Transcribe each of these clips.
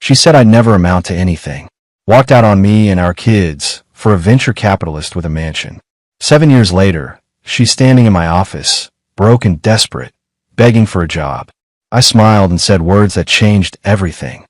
She said I'd never amount to anything. Walked out on me and our kids for a venture capitalist with a mansion. 7 years later, she's standing in my office, broke and desperate, begging for a job. I smiled and said words that changed everything.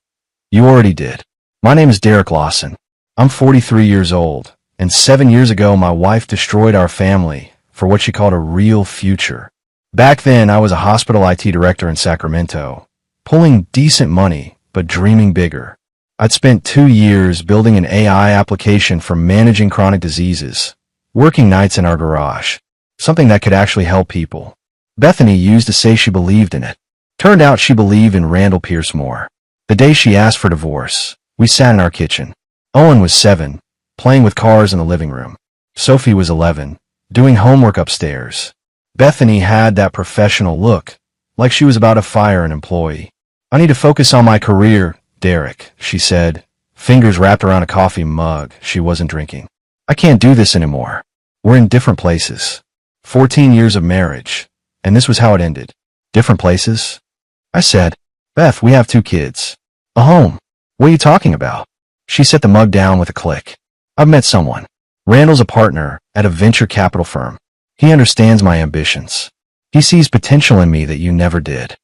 You already did. My name is Derek Lawson. I'm 43 years old, and 7 years ago my wife destroyed our family for what she called a real future. Back then, I was a hospital IT director in Sacramento, pulling decent money, but dreaming bigger. I'd spent 2 years building an AI application for managing chronic diseases, working nights in our garage, something that could actually help people. Bethany used to say she believed in it. Turned out she believed in Randall Pierce more. The day she asked for divorce, we sat in our kitchen. Owen was 7, playing with cars in the living room. Sophie was 11, doing homework upstairs. Bethany had that professional look, like she was about to fire an employee. I need to focus on my career, Derek, she said, fingers wrapped around a coffee mug she wasn't drinking. I can't do this anymore. We're in different places. 14 years of marriage, and this was how it ended. Different places? I said, Beth, we have 2 kids. A home. What are you talking about? She set the mug down with a click. I've met someone. Randall's a partner at a venture capital firm. He understands my ambitions. He sees potential in me that you never did.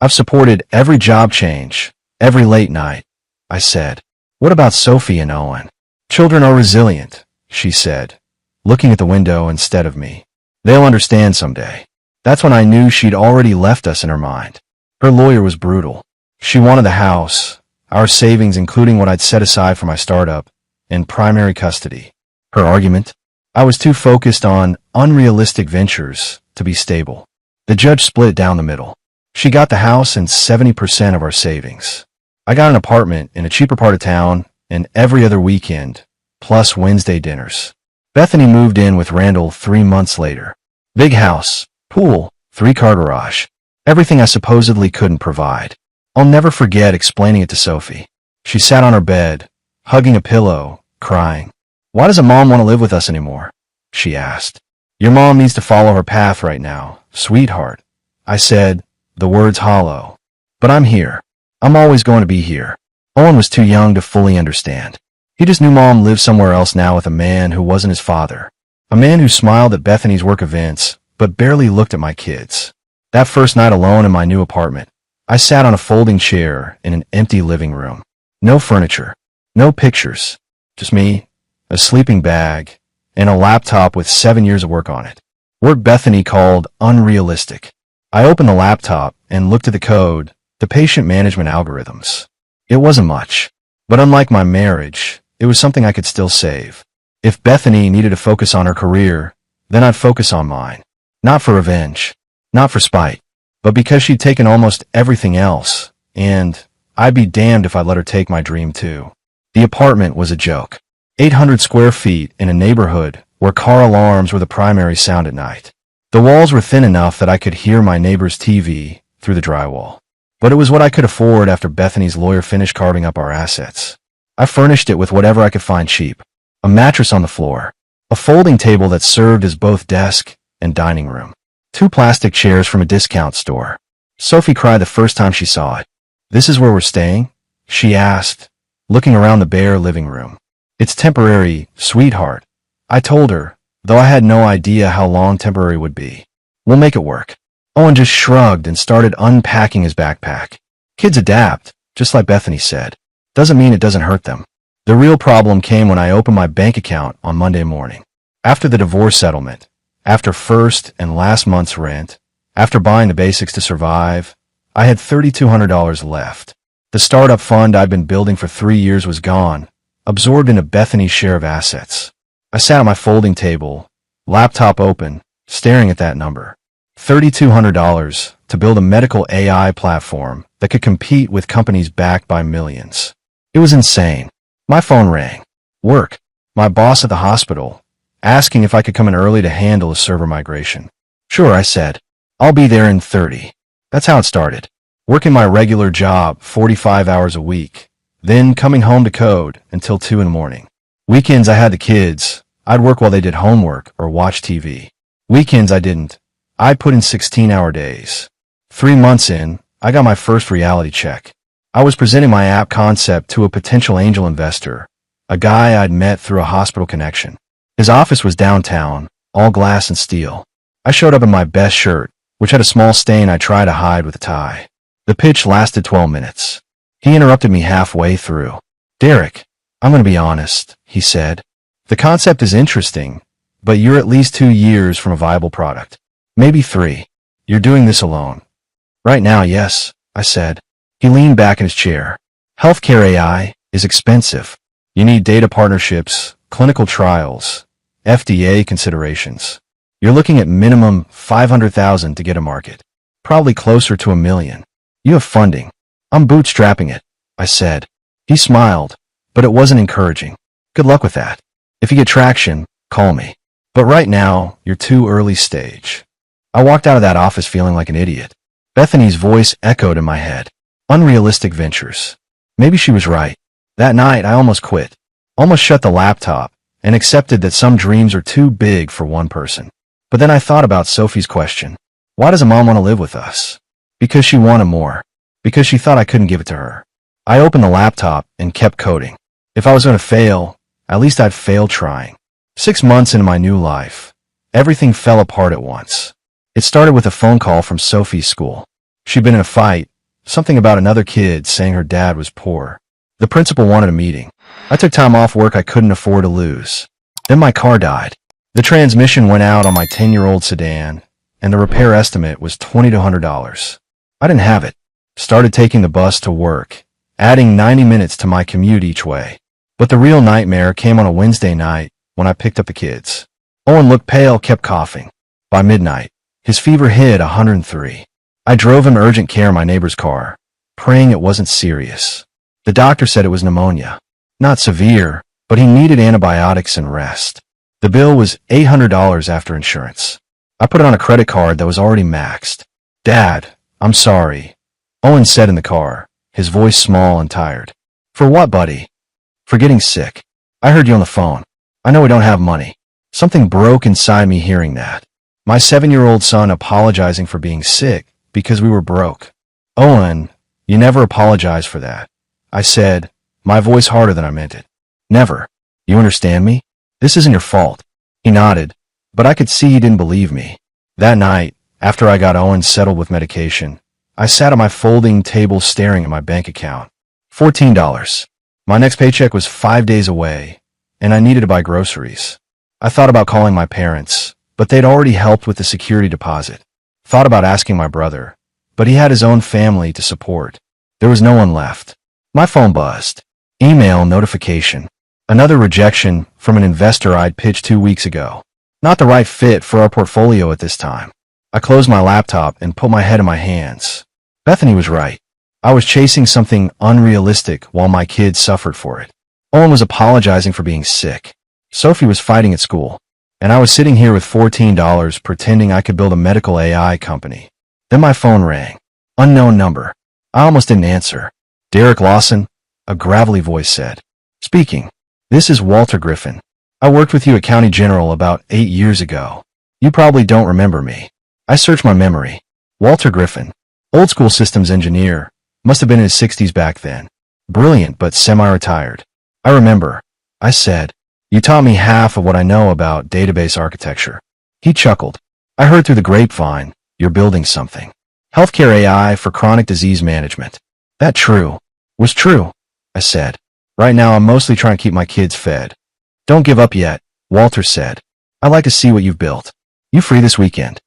I've supported every job change, every late night. I said, what about Sophie and Owen? Children are resilient, she said, looking at the window instead of me. They'll understand someday. That's when I knew she'd already left us in her mind. Her lawyer was brutal. She wanted the house, our savings including what I'd set aside for my startup, in primary custody. Her argument? I was too focused on unrealistic ventures to be stable. The judge split it down the middle. She got the house and 70% of our savings. I got an apartment in a cheaper part of town and every other weekend, plus Wednesday dinners. Bethany moved in with Randall 3 months later. Big house, pool, 3-car garage. Everything I supposedly couldn't provide. I'll never forget explaining it to Sophie. She sat on her bed, hugging a pillow, crying. Why doesn't Mom want to live with us anymore? She asked. Your mom needs to follow her path right now, sweetheart. I said, the words hollow. But I'm here. I'm always going to be here. Owen was too young to fully understand. He just knew Mom lived somewhere else now with a man who wasn't his father. A man who smiled at Bethany's work events, but barely looked at my kids. That first night alone in my new apartment, I sat on a folding chair in an empty living room. No furniture, no pictures, just me, a sleeping bag, and a laptop with 7 years of work on it. Work Bethany called unrealistic. I opened the laptop and looked at the code, the patient management algorithms. It wasn't much, but unlike my marriage, it was something I could still save. If Bethany needed to focus on her career, then I'd focus on mine. Not for revenge, not for spite, but because she'd taken almost everything else, and I'd be damned if I let her take my dream too. The apartment was a joke. 800 square feet in a neighborhood where car alarms were the primary sound at night. The walls were thin enough that I could hear my neighbor's TV through the drywall. But it was what I could afford after Bethany's lawyer finished carving up our assets. I furnished it with whatever I could find cheap. A mattress on the floor, a folding table that served as both desk and dining room, 2 plastic chairs from a discount store. Sophie cried the first time she saw it. This is where we're staying? She asked, looking around the bare living room. It's temporary, sweetheart. I told her, though I had no idea how long temporary would be. We'll make it work. Owen just shrugged and started unpacking his backpack. Kids adapt, just like Bethany said. Doesn't mean it doesn't hurt them. The real problem came when I opened my bank account on Monday morning. After the divorce settlement, after first and last month's rent, after buying the basics to survive, I had $3,200 left. The startup fund I'd been building for 3 years was gone, absorbed into Bethany's share of assets. I sat at my folding table, laptop open, staring at that number. $3,200 to build a medical AI platform that could compete with companies backed by millions. It was insane. My phone rang. Work. My boss at the hospital, asking if I could come in early to handle a server migration. Sure, I said. I'll be there in 30. That's how it started. Working my regular job 45 hours a week, then coming home to code until 2 in the morning. Weekends I had the kids. I'd work while they did homework or watch TV. Weekends I didn't. I put in 16-hour days. 3 months in, I got my first reality check. I was presenting my app concept to a potential angel investor, a guy I'd met through a hospital connection. His office was downtown, all glass and steel. I showed up in my best shirt, which had a small stain I tried to hide with a tie. The pitch lasted 12 minutes. He interrupted me halfway through. "Derek, I'm going to be honest," he said. "The concept is interesting, but you're at least 2 years from a viable product. Maybe 3. You're doing this alone." "Right now, yes," I said. He leaned back in his chair. "Healthcare AI is expensive. You need data partnerships, clinical trials, FDA considerations. You're looking at minimum $500,000 to get a market, probably closer to $1 million. You have funding. I'm bootstrapping it," I said. He smiled, but it wasn't encouraging. "Good luck with that. If you get traction, call me. But right now, you're too early stage." I walked out of that office feeling like an idiot. Bethany's voice echoed in my head. Unrealistic ventures. Maybe she was right. That night, I almost quit. Almost shut the laptop and accepted that some dreams are too big for one person. But then I thought about Sophie's question. Why does a mom want to live with us? Because she wanted more. Because she thought I couldn't give it to her. I opened the laptop and kept coding. If I was going to fail, at least I'd fail trying. 6 months into my new life, everything fell apart at once. It started with a phone call from Sophie's school. She'd been in a fight, something about another kid saying her dad was poor. The principal wanted a meeting. I took time off work I couldn't afford to lose. Then my car died. The transmission went out on my 10-year-old sedan, and the repair estimate was $20 to $100. I didn't have it. Started taking the bus to work, adding 90 minutes to my commute each way. But the real nightmare came on a Wednesday night when I picked up the kids. Owen looked pale, kept coughing. By midnight, his fever hit 103. I drove him to urgent care in my neighbor's car, praying it wasn't serious. The doctor said it was pneumonia. Not severe, but he needed antibiotics and rest. The bill was $800 after insurance. I put it on a credit card that was already maxed. "Dad, I'm sorry," Owen said in the car, his voice small and tired. "For what, buddy?" "For getting sick. I heard you on the phone. I know we don't have money." Something broke inside me hearing that. My 7-year-old son apologizing for being sick because we were broke. "Owen, you never apologize for that," I said, my voice harder than I meant it. "Never. You understand me? This isn't your fault." He nodded, but I could see he didn't believe me. That night, after I got Owen settled with medication, I sat at my folding table staring at my bank account. $14. My next paycheck was 5 days away, and I needed to buy groceries. I thought about calling my parents, but they'd already helped with the security deposit. Thought about asking my brother, but he had his own family to support. There was no one left. My phone buzzed. Email notification. Another rejection from an investor I'd pitched 2 weeks ago. Not the right fit for our portfolio at this time. I closed my laptop and put my head in my hands. Bethany was right. I was chasing something unrealistic while my kids suffered for it. Owen was apologizing for being sick. Sophie was fighting at school. And I was sitting here with $14 pretending I could build a medical AI company. Then my phone rang. Unknown number. I almost didn't answer. "Derek Lawson," a gravelly voice said. "Speaking. This is Walter Griffin. I worked with you at County General about 8 years ago. You probably don't remember me." I searched my memory. Walter Griffin. Old school systems engineer. Must have been in his 60s back then. Brilliant but semi-retired. "I remember," I said. "You taught me half of what I know about database architecture." He chuckled. "I heard through the grapevine, you're building something. Healthcare AI for chronic disease management." "That true?" "Was true," I said. "Right now I'm mostly trying to keep my kids fed." "Don't give up yet," Walter said. "I'd like to see what you've built. You free this weekend?"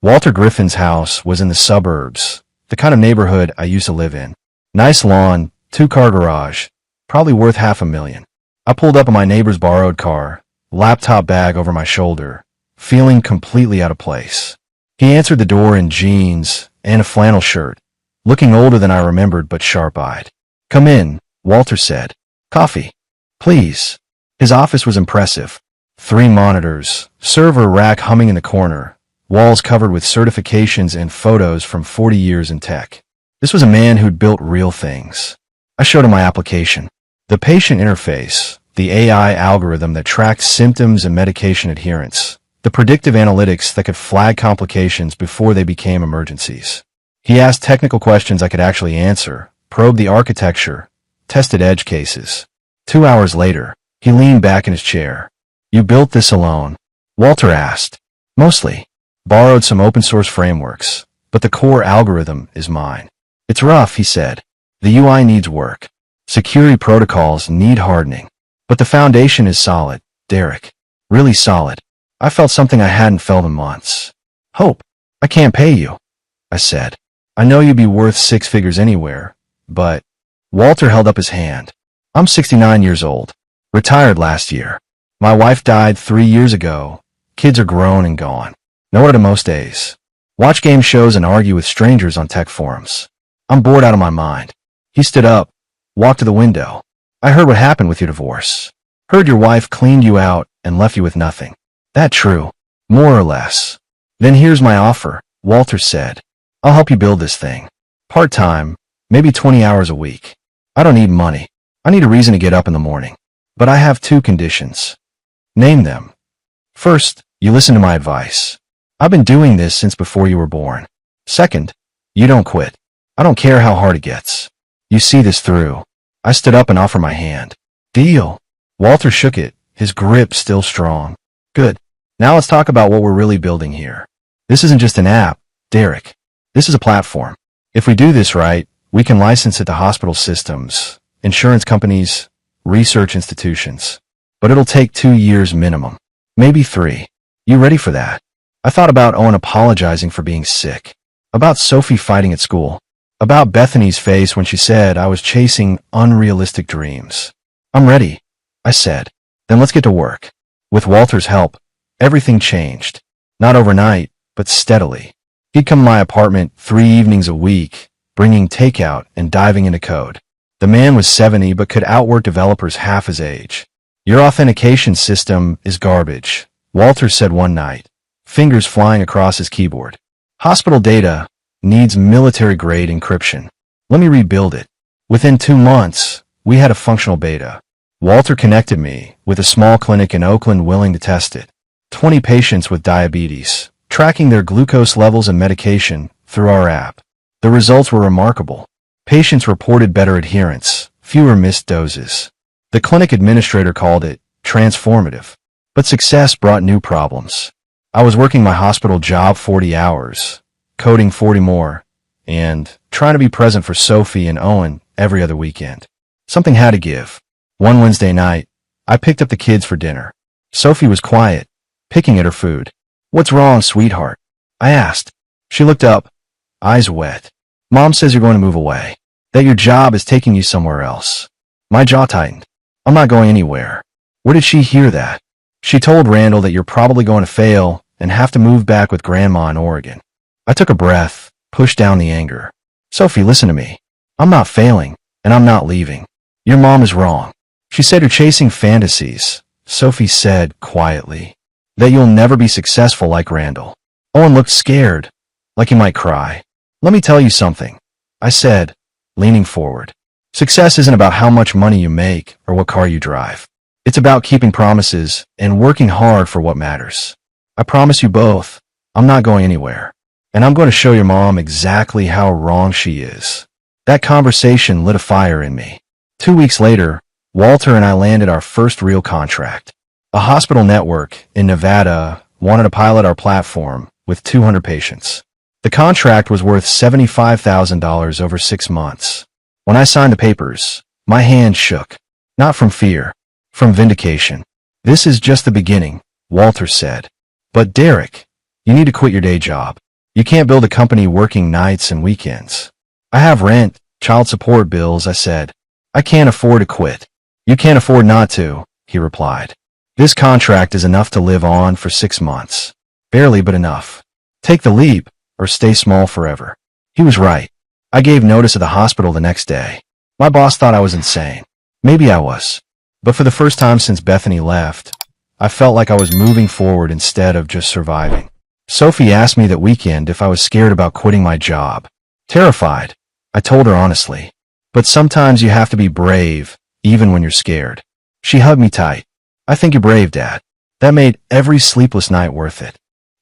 Walter Griffin's house was in the suburbs, the kind of neighborhood I used to live in. Nice lawn, 2-car garage, probably worth $500,000. I pulled up in my neighbor's borrowed car, laptop bag over my shoulder, feeling completely out of place. He answered the door in jeans and a flannel shirt, looking older than I remembered but sharp-eyed. "Come in," Walter said. "Coffee?" "Please." His office was impressive. 3 monitors, server rack humming in the corner, walls covered with certifications and photos from 40 years in tech. This was a man who'd built real things. I showed him my application. The patient interface, the AI algorithm that tracked symptoms and medication adherence, the predictive analytics that could flag complications before they became emergencies. He asked technical questions I could actually answer, probed the architecture, tested edge cases. 2 hours later, he leaned back in his chair. You built this alone? Walter asked. Mostly. Borrowed some open-source frameworks, but the core algorithm is mine. It's rough, he said. The UI needs work. Security protocols need hardening. But the foundation is solid, Derek. Really solid. I felt something I hadn't felt in months. Hope. I can't pay you, I said. I know you'd be worth 6 figures anywhere, but... Walter held up his hand. I'm 69 years old. Retired last year. My wife died 3 years ago. Kids are grown and gone. Nowhere to most days. Watch game shows and argue with strangers on tech forums. I'm bored out of my mind. He stood up, walked to the window. I heard what happened with your divorce. Heard your wife cleaned you out and left you with nothing. That true? More or less. Then here's my offer, Walter said. I'll help you build this thing. Part-time, maybe 20 hours a week. I don't need money. I need a reason to get up in the morning. But I have 2 conditions. Name them. First, you listen to my advice. I've been doing this since before you were born. Second, you don't quit. I don't care how hard it gets. You see this through. I stood up and offered my hand. Deal. Walter shook it, his grip still strong. Good. Now let's talk about what we're really building here. This isn't just an app, Derek. This is a platform. If we do this right, we can license it to hospital systems, insurance companies, research institutions. But it'll take 2 years minimum. Maybe 3. You ready for that? I thought about Owen apologizing for being sick. About Sophie fighting at school. About Bethany's face when she said I was chasing unrealistic dreams. I'm ready, I said. Then let's get to work. With Walter's help, everything changed. Not overnight, but steadily. He'd come to my apartment 3 evenings a week, bringing takeout and diving into code. The man was 70 but could outwork developers half his age. Your authentication system is garbage, Walter said one night, fingers flying across his keyboard. Hospital data needs military-grade encryption. Let me rebuild it. Within 2 months, we had a functional beta. Walter connected me with a small clinic in Oakland willing to test it. 20 patients with diabetes, tracking their glucose levels and medication through our app. The results were remarkable. Patients reported better adherence, fewer missed doses. The clinic administrator called it transformative. But success brought new problems. I was working my hospital job 40 hours, coding 40 more, and trying to be present for Sophie and Owen every other weekend. Something had to give. One Wednesday night, I picked up the kids for dinner. Sophie was quiet, picking at her food. What's wrong, sweetheart? I asked. She looked up, eyes wet. Mom says you're going to move away, that your job is taking you somewhere else. My jaw tightened. I'm not going anywhere. Where did she hear that? She told Randall that you're probably going to fail and have to move back with Grandma in Oregon. I took a breath, pushed down the anger. Sophie, listen to me. I'm not failing, and I'm not leaving. Your mom is wrong. She said you're chasing fantasies, Sophie said quietly. That you'll never be successful like Randall. Owen looked scared, like he might cry. Let me tell you something, I said, leaning forward. Success isn't about how much money you make or what car you drive. It's about keeping promises and working hard for what matters. I promise you both, I'm not going anywhere. And I'm going to show your mom exactly how wrong she is. That conversation lit a fire in me. 2 weeks later, Walter and I landed our first real contract. A hospital network in Nevada wanted to pilot our platform with 200 patients. The contract was worth $75,000 over 6 months. When I signed the papers, my hand shook. Not from fear, from vindication. This is just the beginning, Walter said. But Derek, you need to quit your day job. You can't build a company working nights and weekends. I have rent, child support bills, I said. I can't afford to quit. You can't afford not to, he replied. This contract is enough to live on for 6 months. Barely, but enough. Take the leap, or stay small forever. He was right. I gave notice at the hospital the next day. My boss thought I was insane. Maybe I was. But for the first time since Bethany left, I felt like I was moving forward instead of just surviving. Sophie asked me that weekend if I was scared about quitting my job. Terrified, I told her honestly. But sometimes you have to be brave, even when you're scared. She hugged me tight. I think you're brave, Dad. That made every sleepless night worth it.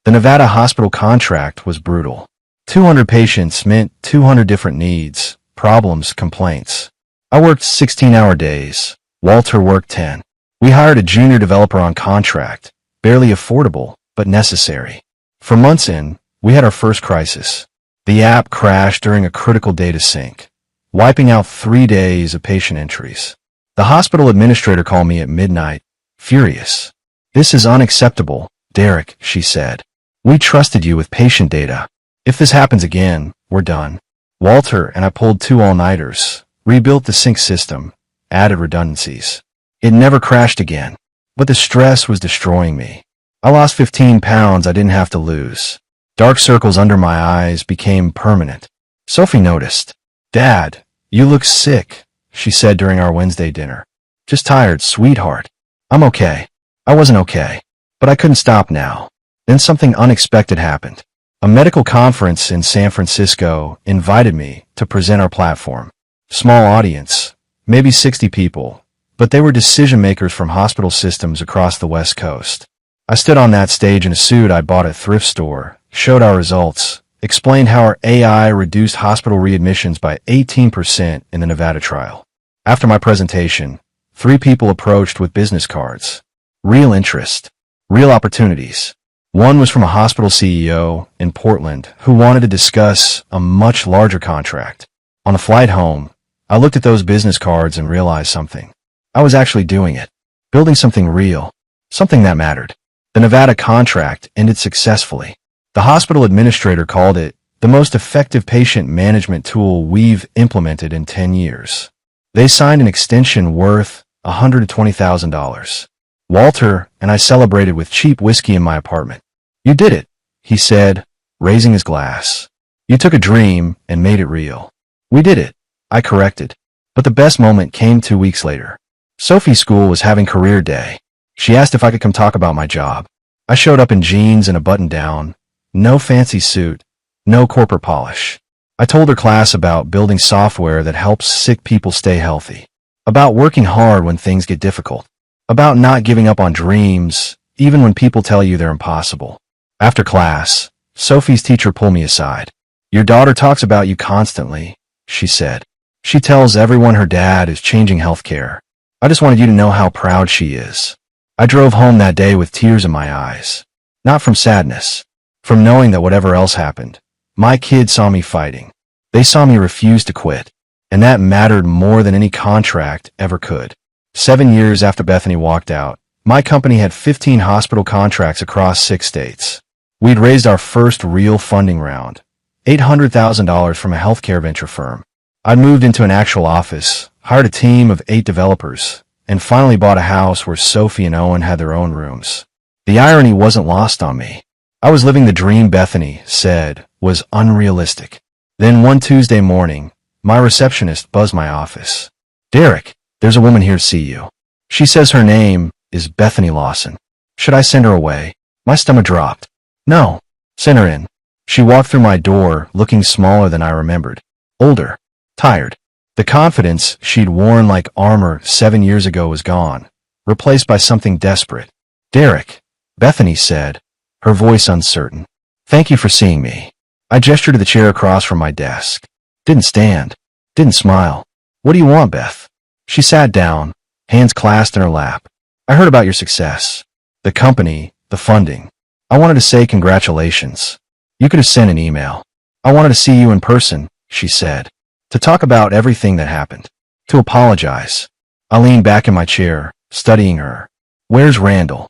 The Nevada hospital contract was brutal. 200 patients meant 200 different needs, problems, complaints. I worked 16-hour days. Walter worked 10. We hired a junior developer on contract, barely affordable, but necessary. For months in, we had our first crisis. The app crashed during a critical data sync, wiping out 3 days of patient entries. The hospital administrator called me at midnight, furious. "This is unacceptable, Derek," she said. "We trusted you with patient data. If this happens again, we're done." Walter and I pulled 2 all-nighters, rebuilt the sync system, added redundancies. It never crashed again, but the stress was destroying me. I lost 15 pounds I didn't have to lose. Dark circles under my eyes became permanent. Sophie noticed. "Dad, you look sick," she said during our Wednesday dinner. "Just tired, sweetheart." "I'm okay." I wasn't okay, but I couldn't stop now. Then something unexpected happened. A medical conference in San Francisco invited me to present our platform. Small audience, maybe 60 people, but they were decision makers from hospital systems across the West Coast. I stood on that stage in a suit I bought at a thrift store, showed our results, explained how our AI reduced hospital readmissions by 18% in the Nevada trial. After my presentation, 3 people approached with business cards. Real interest, real opportunities. One was from a hospital CEO in Portland who wanted to discuss a much larger contract. On the flight home, I looked at those business cards and realized something. I was actually doing it, building something real, something that mattered. The Nevada contract ended successfully. The hospital administrator called it the most effective patient management tool we've implemented in 10 years. They signed an extension worth $120,000. Walter and I celebrated with cheap whiskey in my apartment. "You did it," he said, raising his glass. "You took a dream and made it real." "We did it," I corrected. But the best moment came 2 weeks later. Sophie's school was having career day. She asked if I could come talk about my job. I showed up in jeans and a button-down, no fancy suit, no corporate polish. I told her class about building software that helps sick people stay healthy, about working hard when things get difficult, about not giving up on dreams, even when people tell you they're impossible. After class, Sophie's teacher pulled me aside. "Your daughter talks about you constantly," she said. "She tells everyone her dad is changing healthcare. I just wanted you to know how proud she is." I drove home that day with tears in my eyes. Not from sadness, from knowing that whatever else happened, my kids saw me fighting. They saw me refuse to quit, and that mattered more than any contract ever could. 7 years after Bethany walked out, my company had 15 hospital contracts across 6 states. We'd raised our first real funding round, $800,000 from a healthcare venture firm. I'd moved into an actual office, hired a team of 8 developers, and finally bought a house where Sophie and Owen had their own rooms. The irony wasn't lost on me. I was living the dream Bethany said was unrealistic. Then one Tuesday morning, my receptionist buzzed my office. "Derek, there's a woman here to see you. She says her name is Bethany Lawson. Should I send her away?" My stomach dropped. "No, send her in." She walked through my door looking smaller than I remembered. Older, tired. The confidence she'd worn like armor 7 years ago was gone, replaced by something desperate. "Derek," Bethany said, her voice uncertain. "Thank you for seeing me." I gestured to the chair across from my desk. Didn't stand. Didn't smile. "What do you want, Beth?" She sat down, hands clasped in her lap. "I heard about your success. The company, the funding. I wanted to say congratulations. You could have sent an email. I wanted to see you in person," she said. "To talk about everything that happened. To apologize." I leaned back in my chair, studying her. "Where's Randall?"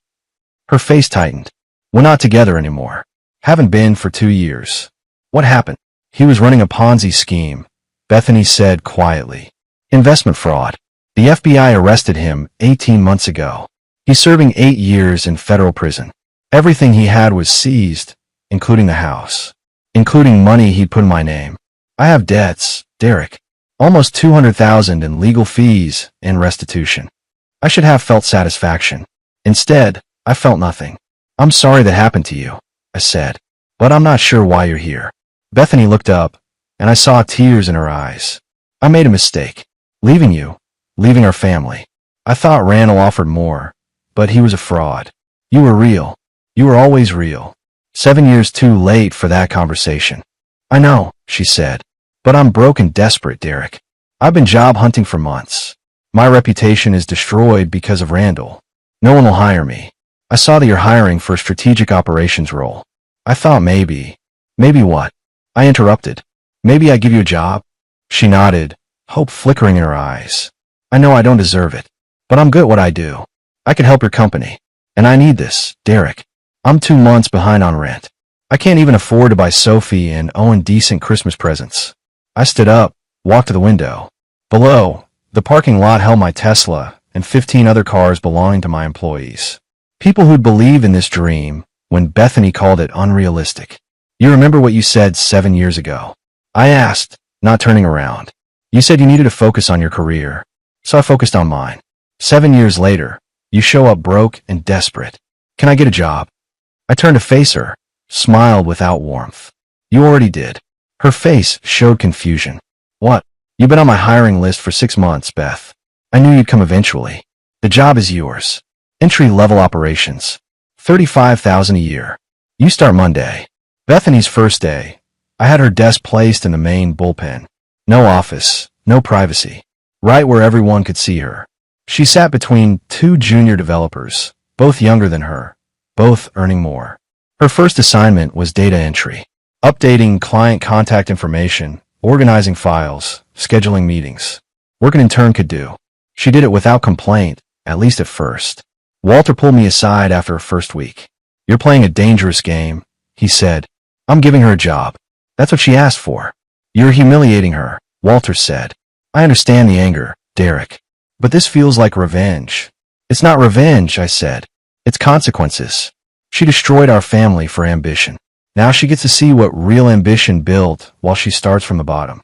Her face tightened. "We're not together anymore. Haven't been for 2 years." "What happened?" "He was running a Ponzi scheme," Bethany said quietly. "Investment fraud. The FBI arrested him 18 months ago. He's serving 8 years in federal prison. Everything he had was seized, including the house, including money he'd put in my name. I have debts, Derek. Almost $200,000 in legal fees and restitution. I should have felt satisfaction. Instead, I felt nothing. "I'm sorry that happened to you," I said, "but I'm not sure why you're here." Bethany looked up, and I saw tears in her eyes. "I made a mistake. Leaving you, leaving our family. I thought Randall offered more, but he was a fraud. You were real. You were always real. 7 years too late for that conversation." "I know," she said, But I'm broke and desperate, Derek. I've been job hunting for months. My reputation is destroyed because of Randall. No one will hire me. I saw that you're hiring for a strategic operations role. I thought maybe. Maybe what? I interrupted. Maybe I give you a job? She nodded, hope flickering in her eyes. I know I don't deserve it, but I'm good at what I do. I can help your company. And I need this, Derek. I'm 2 months behind on rent. I can't even afford to buy Sophie and Owen decent Christmas presents. I stood up, walked to the window. Below, the parking lot held my Tesla and 15 other cars belonging to my employees. People who'd believe in this dream when Bethany called it unrealistic. You remember what you said 7 years ago? I asked, not turning around. You said you needed to focus on your career, so I focused on mine. 7 years later, you show up broke and desperate. Can I get a job? I turned to face her, smiled without warmth. You already did. Her face showed confusion. What? You've been on my hiring list for 6 months, Beth. I knew you'd come eventually. The job is yours. Entry-level operations. $35,000 a year. You start Monday. Bethany's first day. I had her desk placed in the main bullpen. No office, no privacy. Right where everyone could see her. She sat between 2 junior developers, both younger than her, both earning more. Her first assignment was data entry. Updating client contact information, organizing files, scheduling meetings. Work an intern could do. She did it without complaint, at least at first. Walter pulled me aside after her first week. You're playing a dangerous game, he said. I'm giving her a job. That's what she asked for. You're humiliating her, Walter said. I understand the anger, Derek. But this feels like revenge. It's not revenge, I said. It's consequences. She destroyed our family for ambition. Now she gets to see what real ambition built while she starts from the bottom.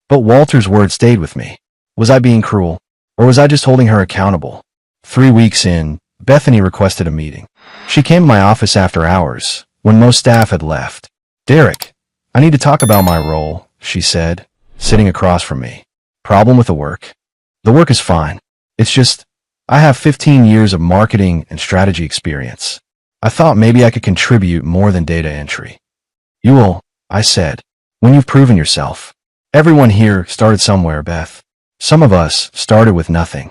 But Walter's word stayed with me. Was I being cruel? Or was I just holding her accountable? 3 weeks in, Bethany requested a meeting. She came to my office after hours, when most staff had left. Derek, I need to talk about my role, she said, sitting across from me. Problem with the work? The work is fine. It's just, I have 15 years of marketing and strategy experience. I thought maybe I could contribute more than data entry. You will, I said, when you've proven yourself. Everyone here started somewhere, Beth. Some of us started with nothing.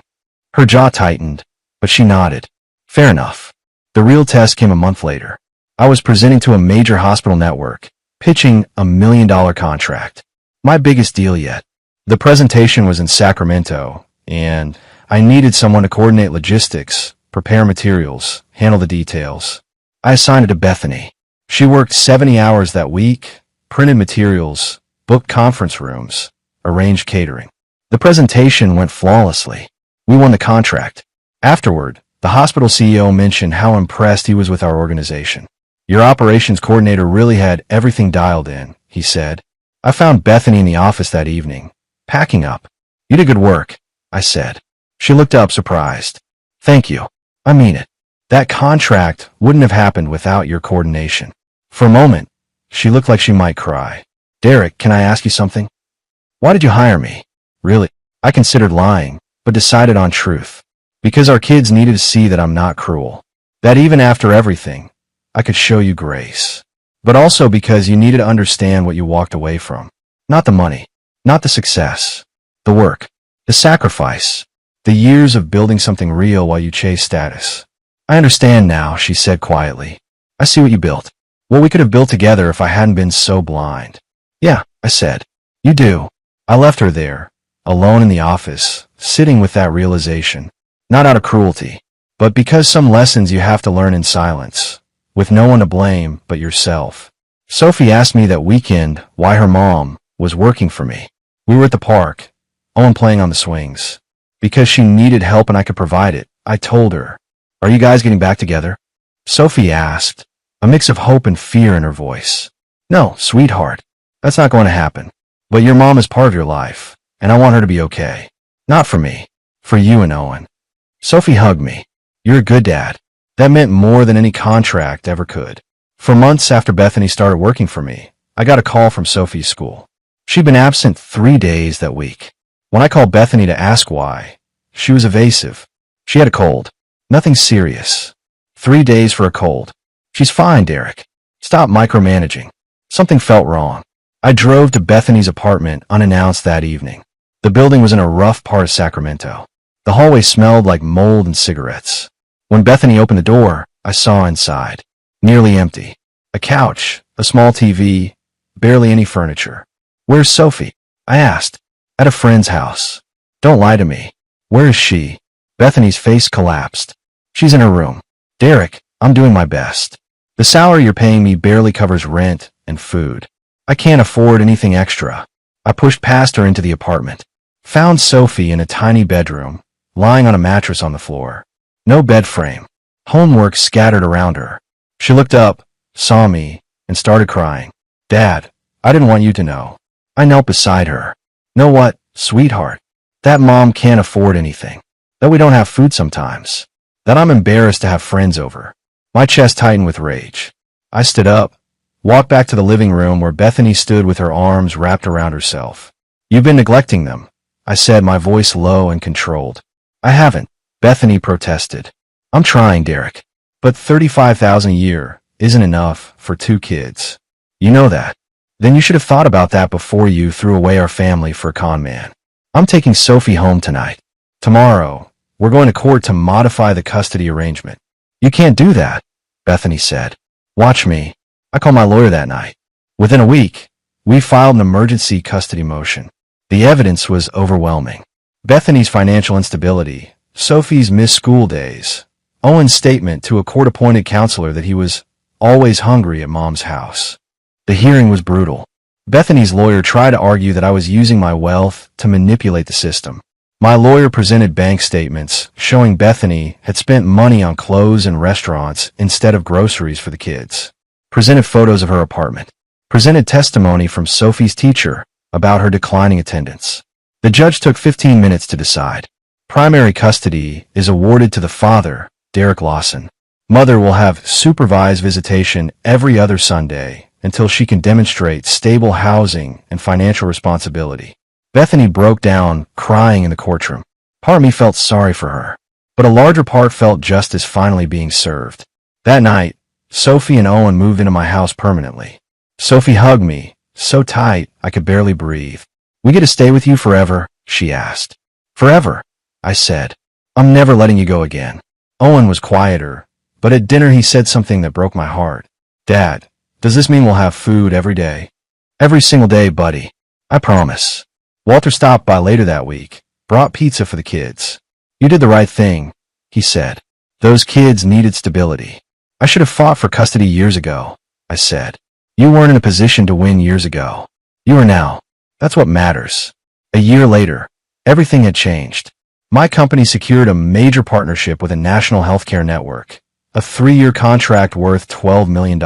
Her jaw tightened, but she nodded. Fair enough. The real test came a month later. I was presenting to a major hospital network, pitching a $1 million contract. My biggest deal yet. The presentation was in Sacramento, and I needed someone to coordinate logistics, prepare materials, handle the details. I assigned it to Bethany. She worked 70 hours that week, printed materials, booked conference rooms, arranged catering. The presentation went flawlessly. We won the contract. Afterward, the hospital CEO mentioned how impressed he was with our organization. Your operations coordinator really had everything dialed in, he said. I found Bethany in the office that evening, packing up. You did good work, I said. She looked up surprised. Thank you. I mean it. That contract wouldn't have happened without your coordination. For a moment, she looked like she might cry. Derek, can I ask you something? Why did you hire me? Really? I considered lying, but decided on truth. Because our kids needed to see that I'm not cruel. That even after everything, I could show you grace. But also because you needed to understand what you walked away from. Not the money, not the success, the work, the sacrifice, the years of building something real while you chase status. I understand now, she said quietly. I see what you built. What we could have built together if I hadn't been so blind. Yeah, I said. You do. I left her there, alone in the office, sitting with that realization. Not out of cruelty, but because some lessons you have to learn in silence, with no one to blame but yourself. Sophie asked me that weekend why her mom was working for me. We were at the park, Owen playing on the swings. Because she needed help and I could provide it, I told her. Are you guys getting back together? Sophie asked, a mix of hope and fear in her voice. No, sweetheart, that's not going to happen. But your mom is part of your life, and I want her to be okay. Not for me, for you and Owen. Sophie hugged me. You're a good dad. That meant more than any contract ever could. For months after Bethany started working for me, I got a call from Sophie's school. She'd been absent 3 days that week. When I called Bethany to ask why, she was evasive. She had a cold. Nothing serious. 3 days for a cold. She's fine, Derek. Stop micromanaging. Something felt wrong. I drove to Bethany's apartment unannounced that evening. The building was in a rough part of Sacramento. The hallway smelled like mold and cigarettes. When Bethany opened the door, I saw inside. Nearly empty. A couch, a small TV, barely any furniture. "Where's Sophie?" I asked. "At a friend's house." "Don't lie to me. Where is she?" Bethany's face collapsed. "She's in her room." "Derek, I'm doing my best. The salary you're paying me barely covers rent and food. I can't afford anything extra." I pushed past her into the apartment. Found Sophie in a tiny bedroom, lying on a mattress on the floor. No bed frame. Homework scattered around her. She looked up, saw me, and started crying. "Dad, I didn't want you to know." I knelt beside her. "Know what, sweetheart? That mom can't afford anything. That we don't have food sometimes. That I'm embarrassed to have friends over." My chest tightened with rage. I stood up, walked back to the living room where Bethany stood with her arms wrapped around herself. "You've been neglecting them," I said, my voice low and controlled. "I haven't," Bethany protested. "I'm trying, Derek. But $35,000 a year isn't enough for 2 kids. You know that. Then you should have thought about that before you threw away our family for a con man. I'm taking Sophie home tonight. Tomorrow, we're going to court to modify the custody arrangement." "You can't do that," Bethany said. "Watch me." I called my lawyer that night. Within a week, we filed an emergency custody motion. The evidence was overwhelming. Bethany's financial instability, Sophie's missed school days, Owen's statement to a court-appointed counselor that he was always hungry at Mom's house. The hearing was brutal. Bethany's lawyer tried to argue that I was using my wealth to manipulate the system. My lawyer presented bank statements showing Bethany had spent money on clothes and restaurants instead of groceries for the kids. Presented photos of her apartment. Presented testimony from Sophie's teacher about her declining attendance. The judge took 15 minutes to decide. Primary custody is awarded to the father, Derek Lawson. Mother will have supervised visitation every other Sunday until she can demonstrate stable housing and financial responsibility. Bethany broke down, crying in the courtroom. Part of me felt sorry for her, but a larger part felt justice finally being served. That night, Sophie and Owen moved into my house permanently. Sophie hugged me, so tight I could barely breathe. "We get to stay with you forever?" she asked. "Forever," I said. "I'm never letting you go again." Owen was quieter, but at dinner he said something that broke my heart. "Dad, does this mean we'll have food every day?" "Every single day, buddy. I promise." Walter stopped by later that week, brought pizza for the kids. "You did the right thing," he said. "Those kids needed stability." "I should have fought for custody years ago," I said. "You weren't in a position to win years ago. You are now. That's what matters." A year later, everything had changed. My company secured a major partnership with a national healthcare network, a 3-year contract worth $12 million.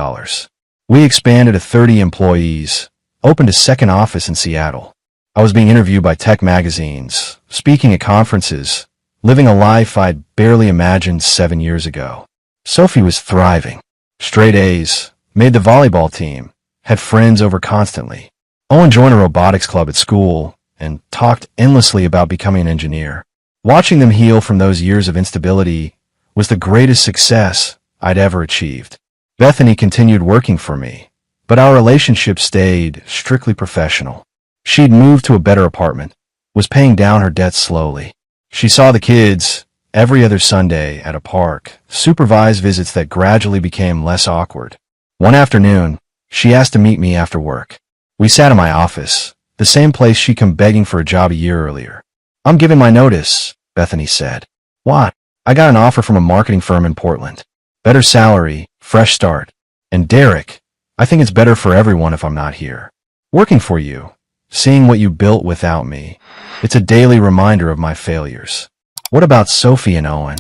We expanded to 30 employees, opened a second office in Seattle. I was being interviewed by tech magazines, speaking at conferences, living a life I'd barely imagined 7 years ago. Sophie was thriving. Straight A's, made the volleyball team, had friends over constantly. Owen joined a robotics club at school and talked endlessly about becoming an engineer. Watching them heal from those years of instability was the greatest success I'd ever achieved. Bethany continued working for me, but our relationship stayed strictly professional. She'd moved to a better apartment, was paying down her debts slowly. She saw the kids every other Sunday at a park, supervised visits that gradually became less awkward. One afternoon, she asked to meet me after work. We sat in my office, the same place she'd come begging for a job a year earlier. "I'm giving my notice," Bethany said. "Why?" "I got an offer from a marketing firm in Portland. Better salary, fresh start. And Derek, I think it's better for everyone if I'm not here. Working for you, seeing what you built without me, it's a daily reminder of my failures." "What about Sophie and Owen?"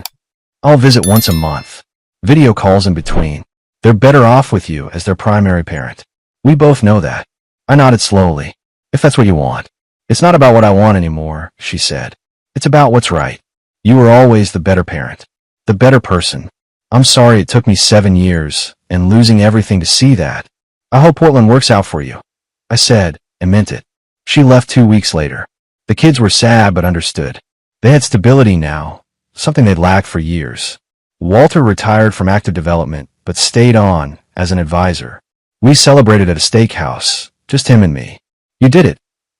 "I'll visit once a month. Video calls in between. They're better off with you as their primary parent. We both know that." I nodded slowly. "If that's what you want." "It's not about what I want anymore," she said. "It's about what's right. You were always the better parent. The better person. I'm sorry it took me 7 years and losing everything to see that. I hope Portland works out for you," I said, and meant it. She left 2 weeks later. The kids were sad but understood. They had stability now, something they'd lacked for years. Walter retired from active development but stayed on as an advisor. We celebrated at a steakhouse, Just him and me. You did it,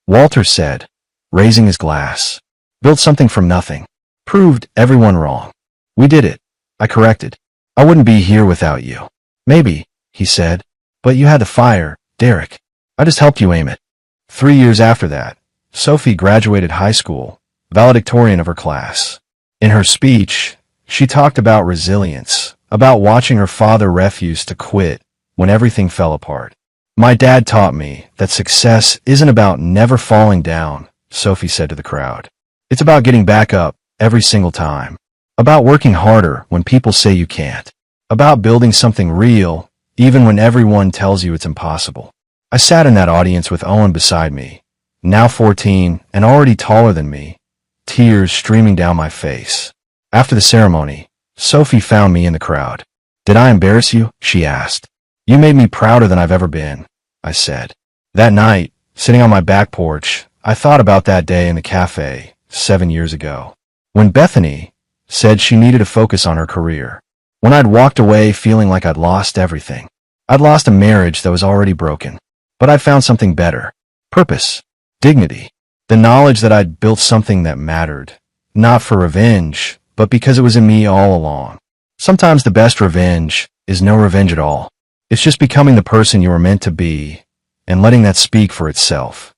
Walter said, raising his glass. Built something from nothing. Proved everyone wrong. We did it, I corrected. I wouldn't be here without you. Maybe, he said, but you had the fire, Derek. I just helped you aim it. 3 years after that, Sophie graduated high school, valedictorian of her class. In her speech, she talked about resilience, about watching her father refuse to quit when everything fell apart. My dad taught me that success isn't about never falling down, Sophie said to the crowd. It's about getting back up every single time. About working harder when people say you can't. About building something real, even when everyone tells you it's impossible. I sat in that audience with Owen beside me, now 14 and already taller than me, tears streaming down my face. After the ceremony, Sophie found me in the crowd. Did I embarrass you? She asked. You made me prouder than I've ever been, I said. That night, sitting on my back porch, I thought about that day in the cafe 7 years ago. When Bethany said she needed to focus on her career. When I'd walked away feeling like I'd lost everything. I'd lost a marriage that was already broken. But I'd found something better. Purpose. Dignity. The knowledge that I'd built something that mattered. Not for revenge, but because it was in me all along. Sometimes the best revenge is no revenge at all. It's just becoming the person you were meant to be, and letting that speak for itself.